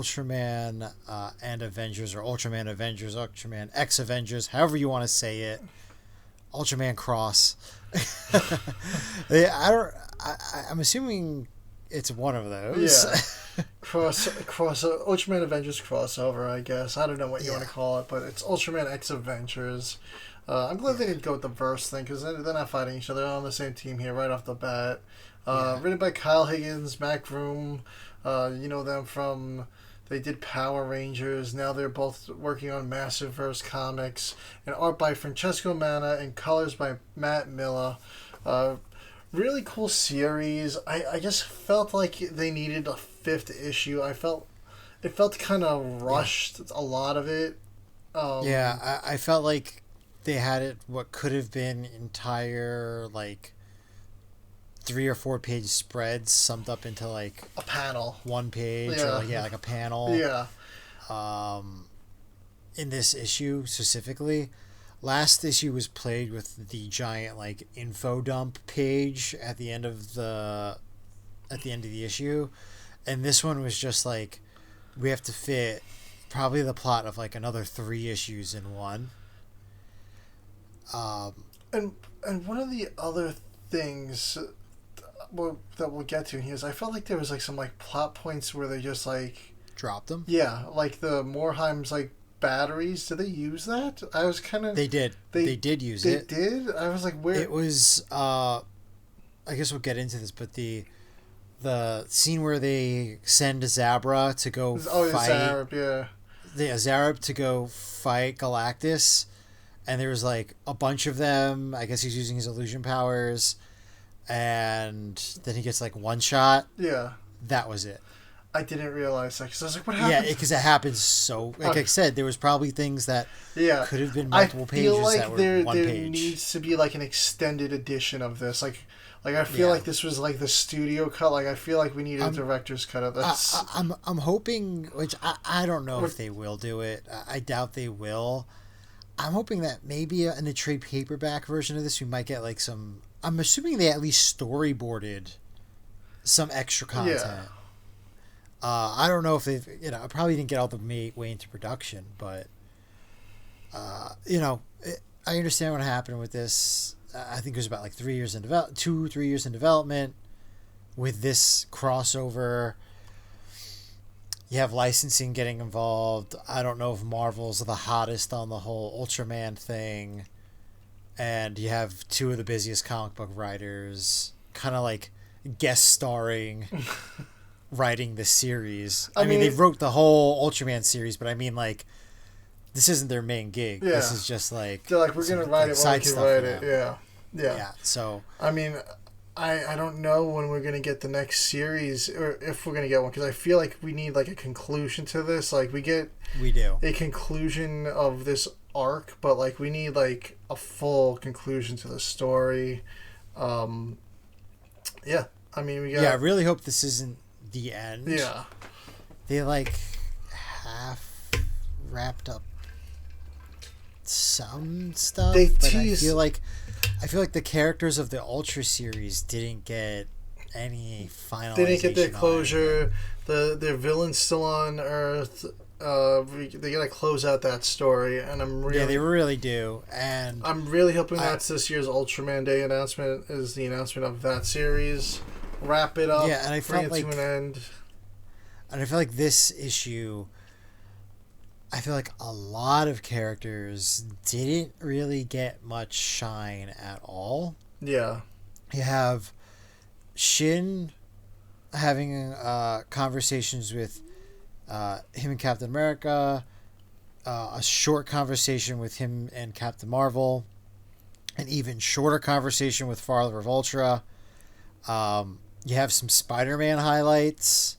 Ultraman and Avengers, or Ultraman Avengers, Ultraman X Avengers, however you want to say it. Ultraman Cross. I'm assuming it's one of those. Yeah. Ultraman Avengers crossover, I guess. I don't know what you want to call it, but it's Ultraman X Avengers. I'm glad they didn't go with the verse thing, because they're not fighting each other. They're on the same team here right off the bat. Written by Kyle Higgins, Mac Vroom. You know them from... They did Power Rangers. Now they're both working on Massiveverse comics. And art by Francesco Manna and colors by Matt Miller. Really cool series. I just felt like they needed a 5th issue. It felt kind of rushed, a lot of it. I felt like they had it what could have been entire, like, 3 or 4 page spreads summed up into, like, a panel, 1 page, or like a panel. Yeah. In this issue specifically, last issue was played with the giant, like, info dump page at the end of the issue, and this one was just like, we have to fit probably the plot of like another 3 issues in one. And one of the other things that we'll get to here is I felt like there was like some like plot points where they just like dropped them. Yeah, like the Morheim's like batteries. Did they use that? I was kind of... They did. They did use it. They did? I was like, where... It was, I guess we'll get into this, but the scene where they send Zabra to go fight... Zarab, yeah. Zarab to go fight Galactus, and there was like a bunch of them. I guess he's using his illusion powers, and then he gets like one shot. Yeah. That was it. I didn't realize that, because I was like, what happened? Yeah, because it happens so... Like I said, there was probably things that could have been multiple pages that were one page. There needs to be like an extended edition of this. Like I feel like this was like the studio cut. Like I feel like we need a director's cut of this. I'm hoping, which I don't know if they will do it. I doubt they will. I'm hoping that maybe in the trade paperback version of this, we might get like some... I'm assuming they at least storyboarded some extra content. Yeah. I don't know if they've, I probably didn't get all the way into production, but, I understand what happened with this. I think it was about like 3 years in 3 years in development with this crossover. You have licensing getting involved. I don't know if Marvel's the hottest on the whole Ultraman thing. And you have 2 of the busiest comic book writers kind of like guest starring writing this series. I mean, they wrote the whole Ultraman series, but I mean, like, this isn't their main gig. Yeah. This is just like... They're like, we're going to write it when we can write it. Yeah. Yeah, so... I mean, I don't know when we're going to get the next series, or if we're going to get one, because I feel like we need, like, a conclusion to this. Like, we do. A conclusion of this arc, but, like, we need, like, a full conclusion to the story. Yeah. I mean, we got... Yeah, I really hope this isn't the end. Yeah. They like half wrapped up some stuff. I feel like the characters of the Ultra series didn't get any finalization. They didn't get their closure. Their villain's still on Earth. They gotta close out that story, and they really do. And I'm really hoping that's this year's Ultraman Day announcement, is the announcement of that series. Wrap it up. Yeah, and I felt like to an end. And I feel like this issue, I feel like a lot of characters didn't really get much shine at all. Yeah. You have Shin having conversations with him and Captain America, a short conversation with him and Captain Marvel, an even shorter conversation with Father of Ultra. You have some Spider-Man highlights,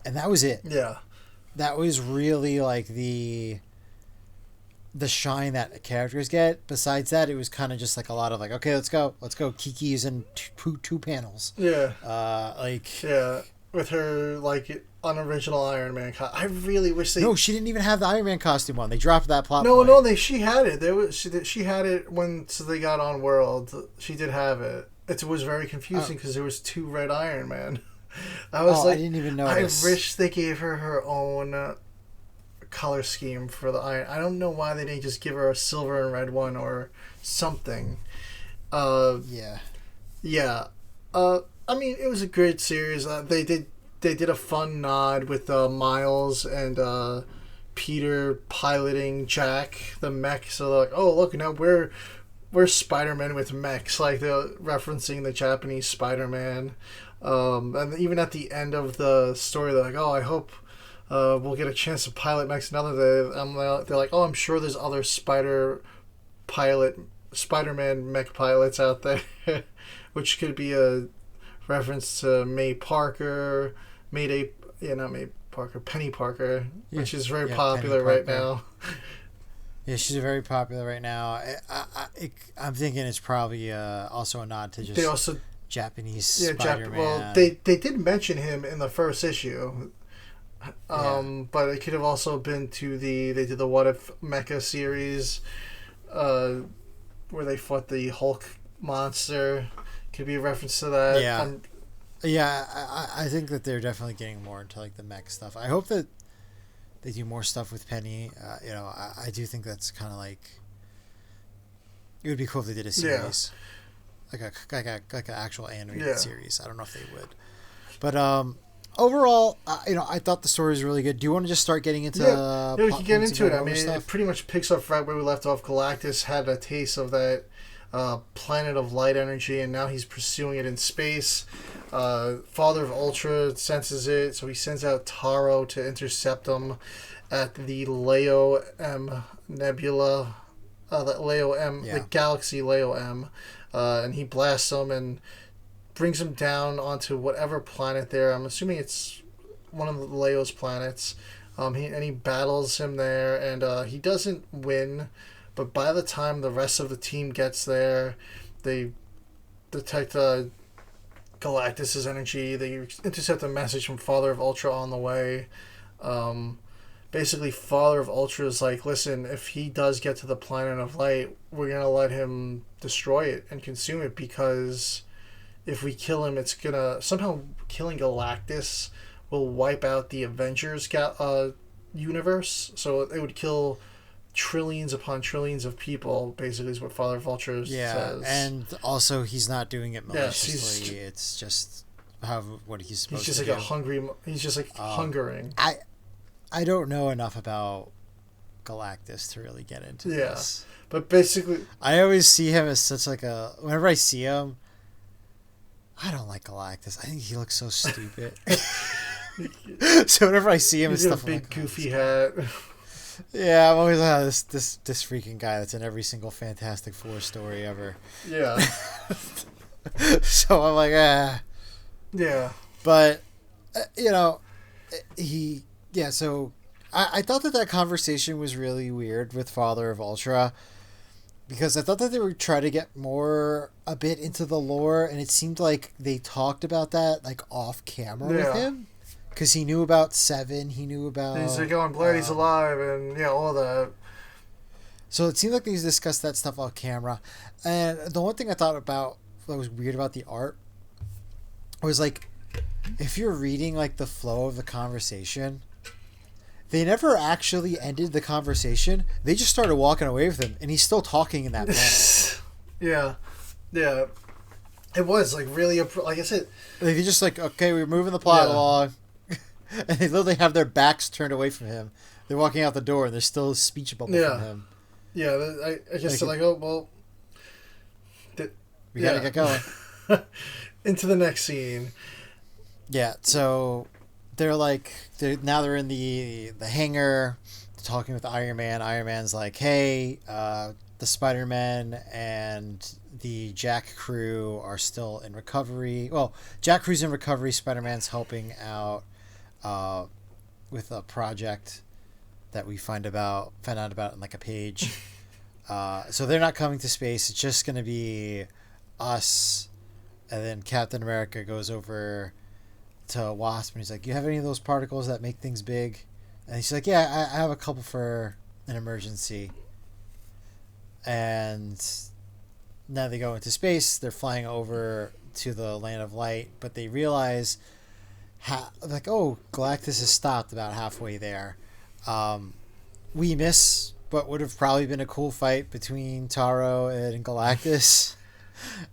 and that was it. Yeah. That was really like the shine that characters get. Besides that, it was kind of just like a lot of like, okay, let's go. Kiki's in two panels. Yeah. Yeah. With her like unoriginal Iron Man. I really wish they. No, she didn't even have the Iron Man costume on. They dropped that plot. She had it. She had it when they got on World. She did have it. It was very confusing because there was 2 red Iron Man. I was I didn't even notice. I wish they gave her own color scheme for the Iron. I don't know why they didn't just give her a silver and red one or something. Yeah. Yeah. I mean, it was a great series. They did a fun nod with Miles and Peter piloting Jack the mech. So they're like, oh look, now we're Spider-Man with mechs. Like they're referencing the Japanese Spider-Man. And even at the end of the story, they're like, oh, I hope we'll get a chance to pilot mechs another day. They're like, oh, I'm sure there's other Spider-Man mech pilots out there, which could be a reference to May Parker, not May Parker, Penny Parker, which is very popular right now. Yeah, she's very popular right now. I'm thinking it's probably also a nod to just Japanese Spider-Man. Well, they did mention him in the first issue. But it could have also been they did the What If Mecha series, where they fought the Hulk monster. Could be a reference to that. Yeah. I think that they're definitely getting more into like the mech stuff. I hope that they do more stuff with Penny. I do think that's kind of like, it would be cool if they did a series, like an actual animated series. I don't know if they would, but overall, I thought the story was really good. Do you want to just start getting into? We can get into it. I mean, stuff? It pretty much picks up right where we left off. Galactus had a taste of that planet of light energy, and now he's pursuing it in space. Father of Ultra senses it, so he sends out Taro to intercept him at the Leo M Nebula, the galaxy Leo M, and he blasts him and brings him down onto whatever planet there. I'm assuming it's one of the Leo's planets. He battles him there, and he doesn't win. But by the time the rest of the team gets there, they detect Galactus' energy. They intercept a message from Father of Ultra on the way. Basically, Father of Ultra is like, listen, if he does get to the planet of light, we're going to let him destroy it and consume it, because if we kill him, it's going to... Somehow killing Galactus will wipe out the Avengers universe. So it would kill trillions upon trillions of people, basically, is what Father of Ultra says. And also he's not doing it maliciously. It's just what he's supposed to do. He's just like hungering. I don't know enough about Galactus to really get into this. But basically, I always see him as such like whenever I see him, I don't like Galactus. I think he looks so stupid. So whenever I see him, he's got a big goofy hat. Yeah, I'm always this freaking guy that's in every single Fantastic Four story ever. Yeah. So I'm like, Yeah. But, so I thought that conversation was really weird with Father of Ultra, because I thought that they would try to get a bit into the lore, and it seemed like they talked about that like off camera with him. Because he knew about Seven, he knew about... He's like, I'm glad he's alive, and all that. So it seemed like they discussed that stuff off camera. And the one thing I thought about that was weird about the art was, like, if you're reading, like, the flow of the conversation, they never actually ended the conversation. They just started walking away with him, and he's still talking in that panel. Yeah. It was, like, really... Like I said... Like, they just, like, okay, we're moving the plot along. And they literally have their backs turned away from him. They're walking out the door, and there's still a speech bubble from him. Yeah, I guess they're like, oh, well... We gotta get going. Into the next scene. Yeah, so they're in the hangar, talking with Iron Man. Iron Man's like, hey, the Spider-Man and the Jack crew are still in recovery. Well, Jack crew's in recovery. Spider-Man's helping out with a project that we find out about in like a page. So they're not coming to space. It's just going to be us. And then Captain America goes over to Wasp and he's like, you have any of those particles that make things big? And he's like, yeah, I have a couple for an emergency. And now they go into space. They're flying over to the land of light, but they realize like, oh, Galactus is stopped about halfway there. We miss what would have probably been a cool fight between Taro and Galactus.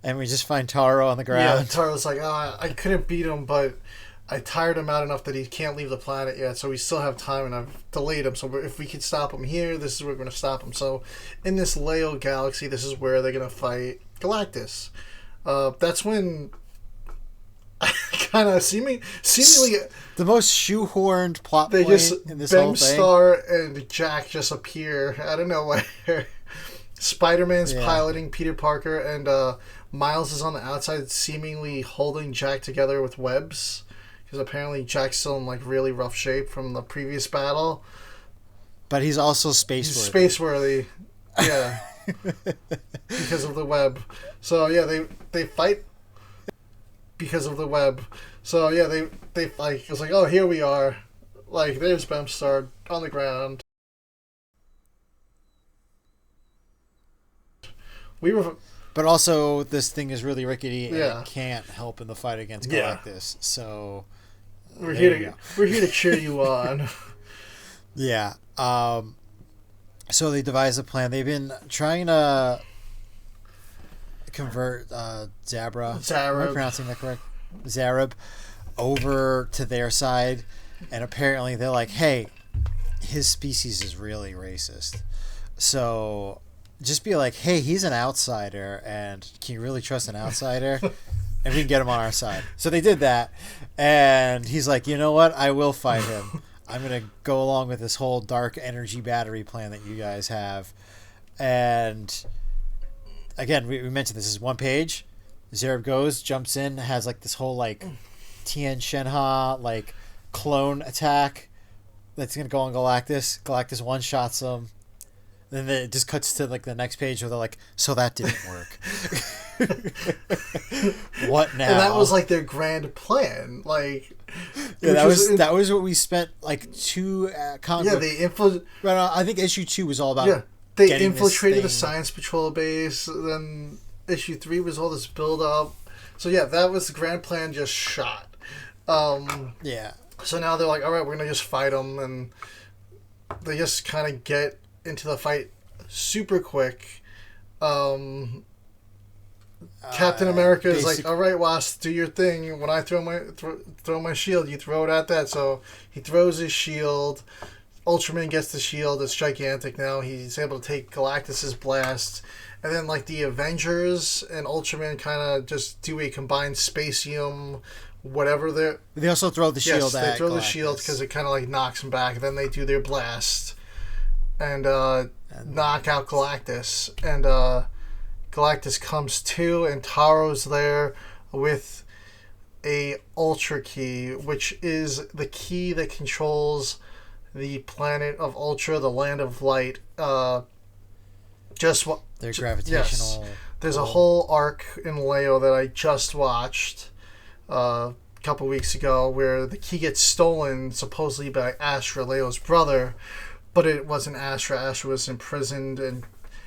And we just find Taro on the ground. Yeah, Taro's like, I couldn't beat him, but I tired him out enough that he can't leave the planet yet, so we still have time, and I've delayed him. So if we could stop him here, this is where we're going to stop him. So in this Leo galaxy, this is where they're going to fight Galactus. That's when kind of seemingly the most shoehorned plot they point just in this whole thing. Star and Jack just appear out of nowhere. Spider-Man's piloting Peter Parker, and Miles is on the outside, seemingly holding Jack together with webs, because apparently Jack's still in like really rough shape from the previous battle. But he's also space-worthy. Yeah. Because of the web. So yeah, they fight because of the web. So yeah, they fight. It's like, oh, here we are. Like, there's Bemstar on the ground. But also, this thing is really rickety and it can't help in the fight against Galactus. So we're here to cheer you on. Yeah. So they devise a plan. They've been trying to convert Zarab. Am I pronouncing that correct? Zarab over to their side, and apparently they're like, "Hey, his species is really racist." So just be like, hey, he's an outsider, and can you really trust an outsider? And we can get him on our side. So they did that, and he's like, you know what? I will fight him. I'm going to go along with this whole dark energy battery plan that you guys have. And again, we mentioned this is one page. Zarab goes, jumps in, has like this whole like Tien Shenhe like clone attack that's going to go on Galactus. Galactus one-shots him. Then it just cuts to like the next page where they're like, so that didn't work. What now? And that was like their grand plan. Like, yeah, that was what we spent like two I think issue 2 was all about. Yeah, they infiltrated the Science Patrol base. Then issue 3 was all this build up. So yeah, that was the grand plan just shot. Yeah. So now they're like, all right, we're gonna just fight them, and they just kind of get into the fight super quick. Captain America is like, all right, Wasp, do your thing. When I throw my shield, you throw it at that. So he throws his shield. Ultraman gets the shield. It's gigantic now. He's able to take Galactus's blast. And then like the Avengers and Ultraman kind of just do a combined spatium whatever. They also throw the shield at they throw Galactus. the shield because it kind of like knocks him back. Then they do their blast. And knock out Galactus. And Galactus comes to, and Taro's there with a Ultra Key, which is the key that controls the planet of Ultra, the land of light. Their gravitational... Yes. There's a whole arc in Leo that I just watched a couple weeks ago where the key gets stolen, supposedly by Astra, Leo's brother. But it wasn't Astra. Astra was imprisoned, and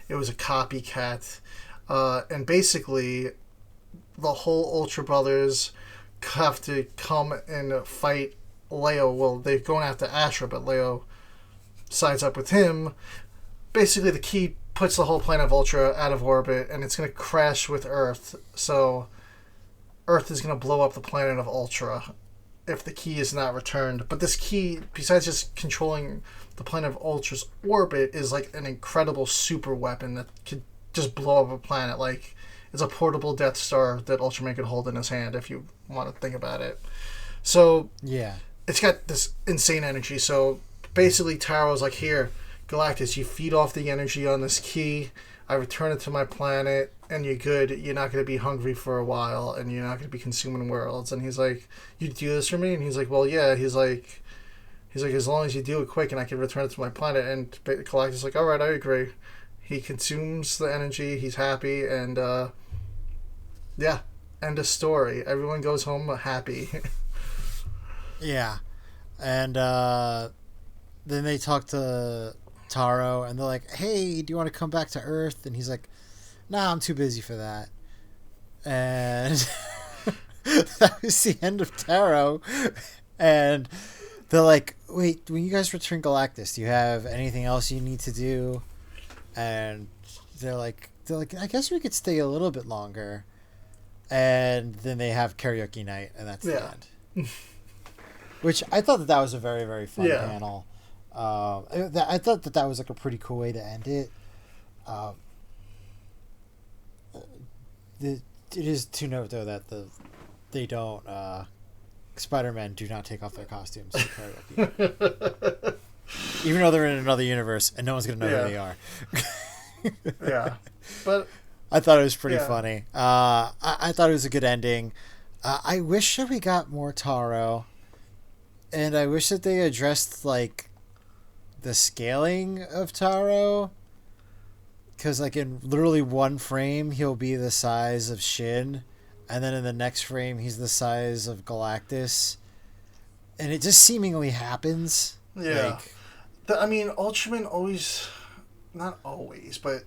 it was a copycat. And basically, the whole Ultra Brothers have to come and fight Leo. Well, they're going after Astra, but Leo sides up with him. Basically, the key puts the whole planet of Ultra out of orbit, and it's going to crash with Earth. So Earth is going to blow up the planet of Ultra if the key is not returned. But this key, besides just controlling the planet of Ultra's orbit, is like an incredible super weapon that could just blow up a planet. Like, it's a portable Death Star that Ultraman could hold in his hand, if you want to think about it. So yeah, it's got this insane energy. So basically Taro's like, here, Galactus, you feed off the energy on this key, I return it to my planet, and you're good. You're not going to be hungry for a while, and you're not going to be consuming worlds. And he's like, you do this for me? And he's like, well, yeah. He's like, as long as you do it quick and I can return it to my planet. And Galactus is like, all right, I agree. He consumes the energy. He's happy. And, yeah, end of story. Everyone goes home happy. Yeah. And then they talk to Taro, and they're like, hey, do you want to come back to Earth? And he's like, nah, I'm too busy for that. And that was the end of Taro, and they're like, "Wait, when you guys return Galactus, do you have anything else you need to do?" And they're like, "I guess we could stay a little bit longer." And then they have karaoke night, and that's the end. Which I thought that was a very, very fun panel. I thought that was like a pretty cool way to end it. It is to note though that they don't Spider-Man do not take off their costumes for karaoke. Even though they're in another universe and no one's gonna know who they are. Yeah, but I thought it was pretty funny. I thought it was a good ending. I wish that we got more Taro, and I wish that they addressed like the scaling of Taro. Because like in literally one frame, he'll be the size of Shin, and then in the next frame, he's the size of Galactus, and it just seemingly happens. Yeah, I mean, Ultraman always, not always, but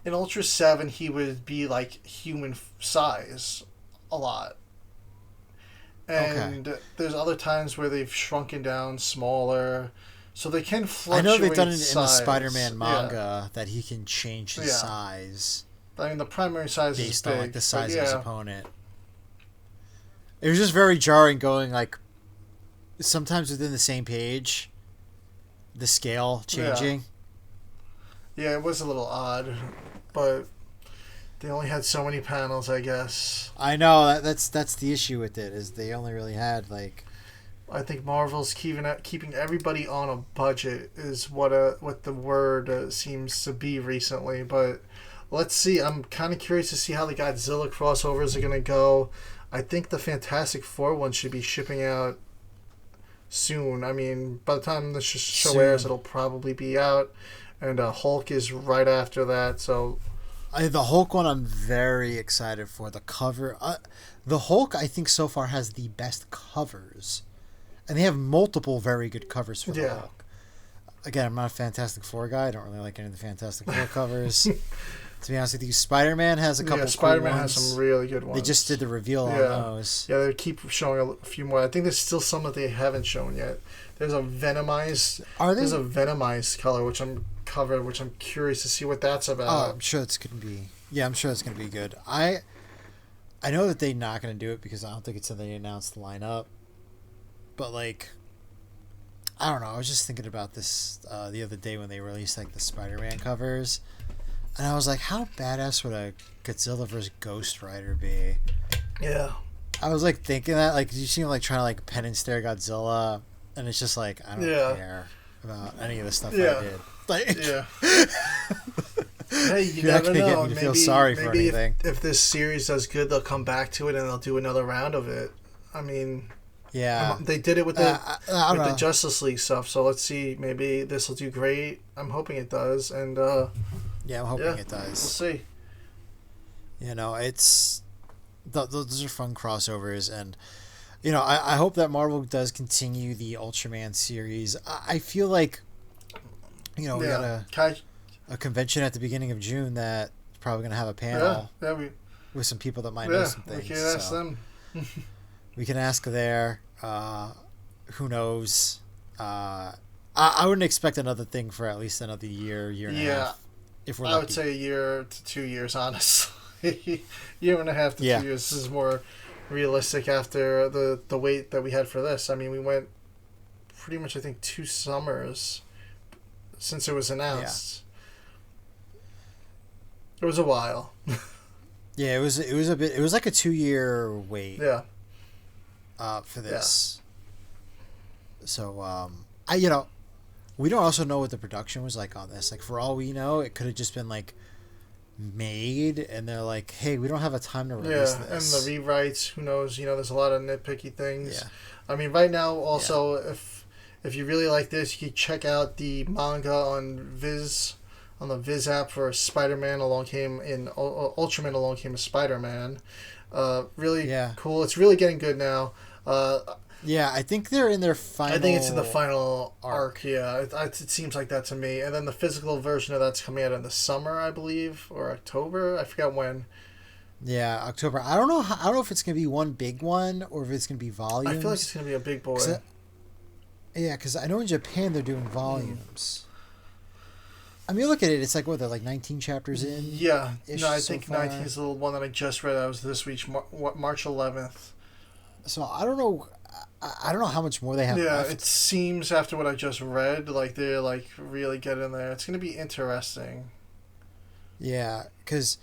in Ultra 7, he would be like human size a lot. And there's other times where they've shrunken down smaller. So they can fluctuate. I know they've done it in the size. Spider-Man manga that he can change his size. I mean, the primary size is based big, on like the size of his opponent. It was just very jarring going like sometimes within the same page, the scale changing. Yeah, it was a little odd, but they only had so many panels, I guess. I know that's the issue with it is they only really had like. I think Marvel's keeping everybody on a budget is what the word seems to be recently. But let's see. I'm kind of curious to see how the Godzilla crossovers are going to go. I think the Fantastic Four one should be shipping out soon. I mean, by the time the show airs, it'll probably be out. And Hulk is right after that. So the Hulk one I'm very excited for. The cover. The Hulk, I think, so far has the best covers. And they have multiple very good covers for the Hulk. Again, I'm not a Fantastic Four guy. I don't really like any of the Fantastic Four covers. To be honest with you, Spider-Man has a couple cool Spider-Man ones. has some really good ones. They just did the reveal on those. Yeah, they keep showing a few more. I think there's still some that they haven't shown yet. There's a Venomized... There's a Venomized color, which I'm curious to see what that's about. Oh, I'm sure it's going to be... Yeah, I'm sure it's going to be good. I know that they're not going to do it because I don't think it's something they announced the lineup. But, like, I don't know. I was just thinking about this the other day when they released, like, the Spider-Man covers. And I was like, how badass would a Godzilla vs. Ghost Rider be? Yeah. I was, like, thinking that. Like, you see him, like, trying to, like, pen and stare Godzilla. And it's just like, I don't care about any of the stuff I did. Like, hey, you you're never not know. Get me to feel sorry for anything. If this series does good, they'll come back to it and they'll do another round of it. I mean... Yeah, they did it with the Justice League stuff. So let's see. Maybe this will do great. I'm hoping it does. And yeah, I'm hoping it does. We'll see. You know, it's those are fun crossovers, and you know, I hope that Marvel does continue the Ultraman series. I feel like, you know, we got a convention at the beginning of June that's probably going to have a panel with some people that might know some things. We can ask them. We can ask there. Who knows? I wouldn't expect another thing for at least another year and a half. If we're lucky. I would say a year to 2 years, honestly. Year and a half to 2 years. This is more realistic after the wait that we had for this. I mean, we went pretty much, I think, 2 summers since it was announced. It was a while. Yeah, it was a bit. It was like a 2-year wait. Yeah. For this. So, we don't also know what the production was like on this. Like, for all we know, it could have just been, like, made, and they're like, hey, we don't have a time to release this. And the rewrites, who knows? You know, there's a lot of nitpicky things. Yeah. I mean, right now, also, if you really like this, you can check out the manga on the Viz app for Spider-Man Along Came in Ultraman Along Came a Spider-Man. Really cool. It's really getting good now. I think they're in their final. I think it's in the final arc. Yeah, it seems like that to me. And then the physical version of that's coming out in the summer, I believe, or October. I forgot when. Yeah, October. I don't know. I don't know if it's gonna be one big one or if it's gonna be volumes. I feel like it's gonna be a big boy. Yeah, because I know in Japan they're doing volumes. I mean, look at it. It's like what they're like 19 chapters in. Yeah, no, I so think far. 19 is the one that I just read. That was this week, March 11th. So I don't know. I don't know how much more they have. Yeah, left. it seems after what I just read, like they're like really getting there. It's gonna be interesting. Yeah, because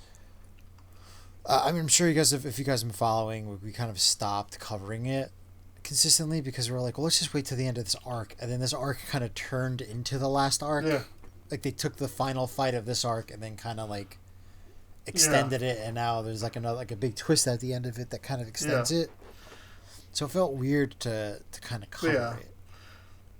I mean, I'm sure you guys, if you guys have been following, we kind of stopped covering it consistently because we were like, well, let's just wait till the end of this arc, and then this arc kind of turned into the last arc. Yeah. Like they took the final fight of this arc and then kind of like extended it, and now there's like another like a big twist at the end of it that kind of extends it. So it felt weird to kind of cover it.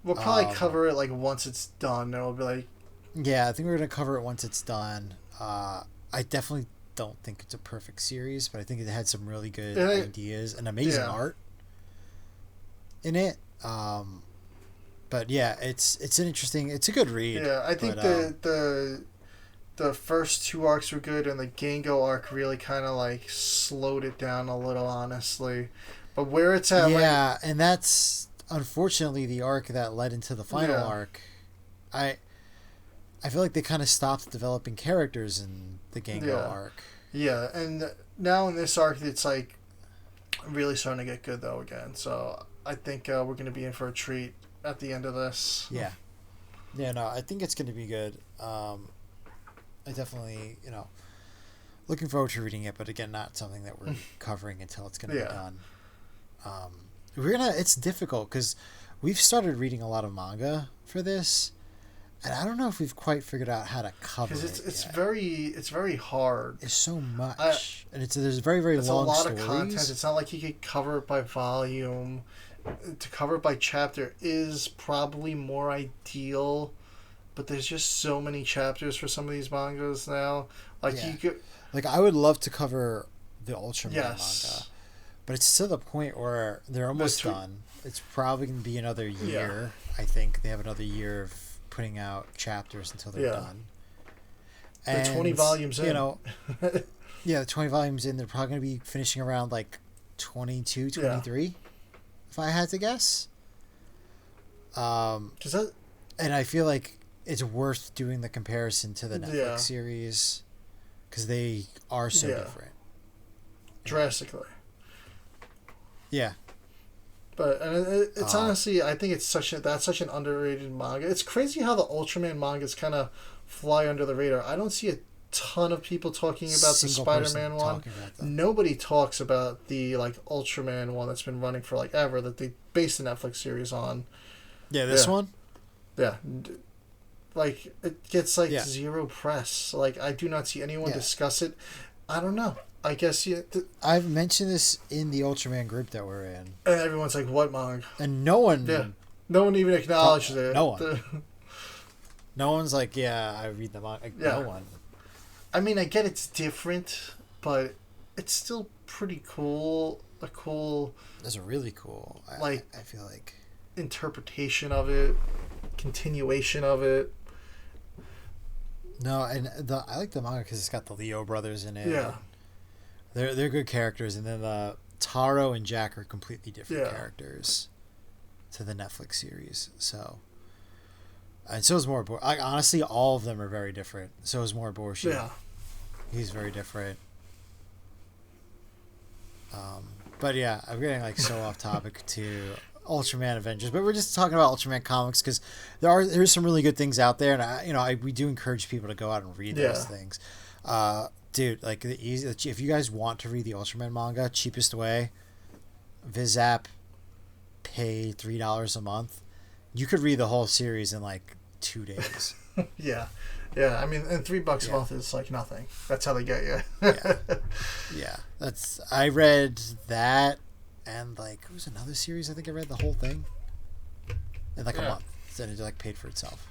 We'll probably cover it like once it's done. It'll be like. Yeah, I think we're gonna cover it once it's done. I definitely don't think it's a perfect series, but I think it had some really good ideas and amazing art in it. But yeah, it's an interesting. It's a good read. Yeah, I think the first two arcs were good, and the Gango arc really kind of like slowed it down a little, honestly. But where it's at, and that's unfortunately the arc that led into the final arc. I feel like they kind of stopped developing characters in the Gango arc. Yeah, and now in this arc, it's like really starting to get good though again. So I think we're going to be in for a treat at the end of this. Yeah. Yeah, no, I think it's going to be good. I definitely, looking forward to reading it, but again, not something that we're covering until it's going to be done. It's difficult because we've started reading a lot of manga for this, and I don't know if we've quite figured out how to cover it. It's very hard. It's so much, and there's very long stories. It's a lot of content. It's not like you could cover it by volume. To cover it by chapter is probably more ideal, but there's just so many chapters for some of these mangas now. You could, I would love to cover the Ultraman manga, but it's to the point where they're almost done. It's probably going to be another year. I think they have another year of putting out chapters until they're done. And 20 volumes in. The 20 volumes in. They're probably going to be finishing around like 22, 23, if I had to guess. And I feel like it's worth doing the comparison to the Netflix series because they are so different. Drastically. Yeah. But it's honestly, I think that's such an underrated manga. It's crazy how the Ultraman mangas kind of fly under the radar. I don't see a ton of people talking about the Spider-Man one. Nobody talks about the Ultraman one that's been running for ever that they based the Netflix series on. Yeah, this one. Yeah, it gets zero press. I do not see anyone discuss it. I don't know. I guess I've mentioned this in the Ultraman group that we're in, and everyone's like, "What manga?" And no one, no one even acknowledged it. No one, no one's like, "Yeah, I read the manga." No one. I mean, I get it's different, but it's still pretty cool. That's really cool. I feel like interpretation of it, continuation of it. No, and I like the manga because it's got the Leo brothers in it. Yeah. They're good characters, and then Taro and Jack are completely different characters to the Netflix series. So, and so is Moriboshi. Honestly, all of them are very different. So is Moriboshi. Yeah, he's very different. But yeah, I'm getting so off topic to Ultraman Avengers, but we're just talking about Ultraman comics because there's some really good things out there, and we do encourage people to go out and read those things. Dude, if you guys want to read the Ultraman manga, cheapest way, Vizap, pay $3 a month. You could read the whole series in 2 days. Yeah. I mean, and $3 a month is nothing. That's how they get you. Yeah. I read that, and it was another series. I think I read the whole thing in a month. Then it paid for itself.